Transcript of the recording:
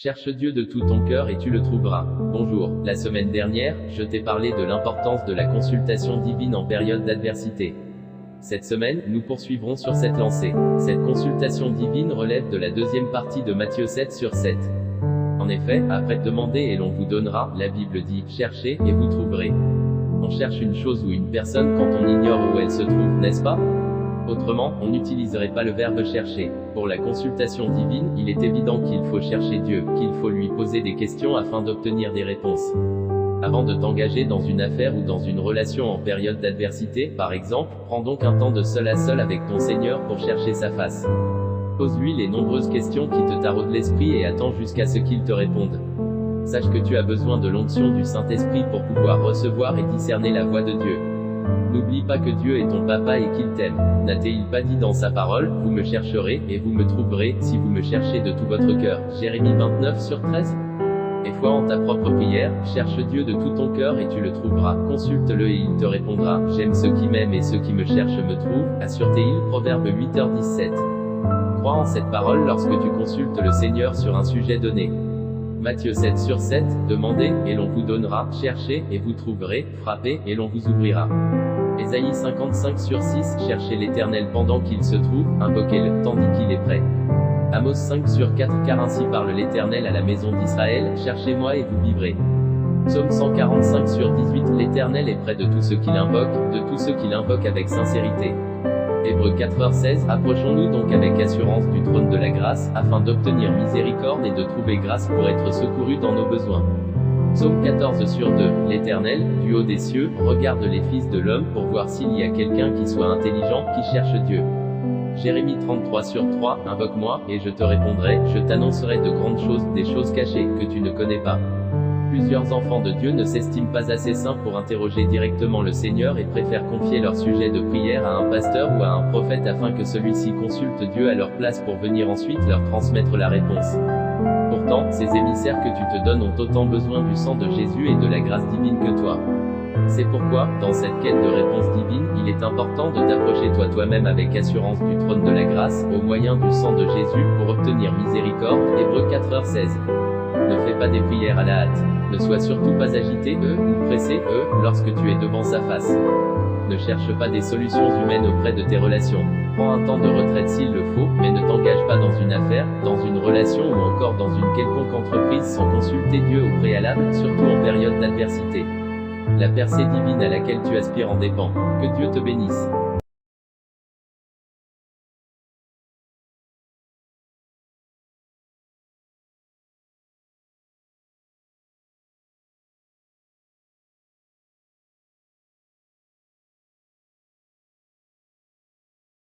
Cherche Dieu de tout ton cœur et tu le trouveras. Bonjour, la semaine dernière, je t'ai parlé de l'importance de la consultation divine en période d'adversité. Cette semaine, nous poursuivrons sur cette lancée. Cette consultation divine relève de la deuxième partie de Matthieu 7 sur 7. En effet, après demander et l'on vous donnera, la Bible dit, cherchez et vous trouverez. On cherche une chose ou une personne quand on ignore où elle se trouve, n'est-ce pas? Autrement, on n'utiliserait pas le verbe chercher. Pour la consultation divine, il est évident qu'il faut chercher Dieu, qu'il faut lui poser des questions afin d'obtenir des réponses. Avant de t'engager dans une affaire ou dans une relation en période d'adversité, par exemple, prends donc un temps de seul à seul avec ton Seigneur pour chercher sa face. Pose-lui les nombreuses questions qui te taraudent l'esprit et attends jusqu'à ce qu'il te réponde. Sache que tu as besoin de l'onction du Saint-Esprit pour pouvoir recevoir et discerner la voix de Dieu. N'oublie pas que Dieu est ton papa et qu'il t'aime. N'a-t-il pas dit dans sa parole, vous me chercherez, et vous me trouverez, si vous me cherchez de tout votre cœur. Jérémie 29 sur 13. Et foi en ta propre prière, cherche Dieu de tout ton cœur et tu le trouveras. Consulte-le et il te répondra. J'aime ceux qui m'aiment et ceux qui me cherchent me trouvent. Assure-t-il, Proverbe 8h17. Crois en cette parole lorsque tu consultes le Seigneur sur un sujet donné. Matthieu 7 sur 7, demandez, et l'on vous donnera, cherchez, et vous trouverez, frappez, et l'on vous ouvrira. Ésaïe 55 sur 6, cherchez l'Éternel pendant qu'il se trouve, invoquez-le, tandis qu'il est prêt. Amos 5 sur 4, car ainsi parle l'Éternel à la maison d'Israël, cherchez-moi et vous vivrez. Psaume 145 sur 18, l'Éternel est près de tous ceux qui l'invoquent, de tous ceux qui l'invoquent avec sincérité. Hébreux 4h16, approchons-nous donc avec assurance du trône de la grâce, afin d'obtenir miséricorde et de trouver grâce pour être secourus dans nos besoins. Psaume 14 sur 2, l'Éternel, du haut des cieux, regarde les fils de l'homme pour voir s'il y a quelqu'un qui soit intelligent, qui cherche Dieu. Jérémie 33 sur 3, invoque-moi, et je te répondrai, je t'annoncerai de grandes choses, des choses cachées, que tu ne connais pas. Plusieurs enfants de Dieu ne s'estiment pas assez saints pour interroger directement le Seigneur et préfèrent confier leur sujet de prière à un pasteur ou à un prophète afin que celui-ci consulte Dieu à leur place pour venir ensuite leur transmettre la réponse. Pourtant, ces émissaires que tu te donnes ont autant besoin du sang de Jésus et de la grâce divine que toi. C'est pourquoi, dans cette quête de réponse divine, il est important de t'approcher toi-même avec assurance du trône de la grâce, au moyen du sang de Jésus, pour obtenir miséricorde. Hébreux 4h16. Ne fais pas des prières à la hâte. Ne sois surtout pas agité, ou pressé, lorsque tu es devant sa face. Ne cherche pas des solutions humaines auprès de tes relations. Prends un temps de retraite s'il le faut, mais ne t'engage pas dans une affaire, dans une relation ou encore dans une quelconque entreprise sans consulter Dieu au préalable, surtout en période d'adversité. La percée divine à laquelle tu aspires en dépend. Que Dieu te bénisse.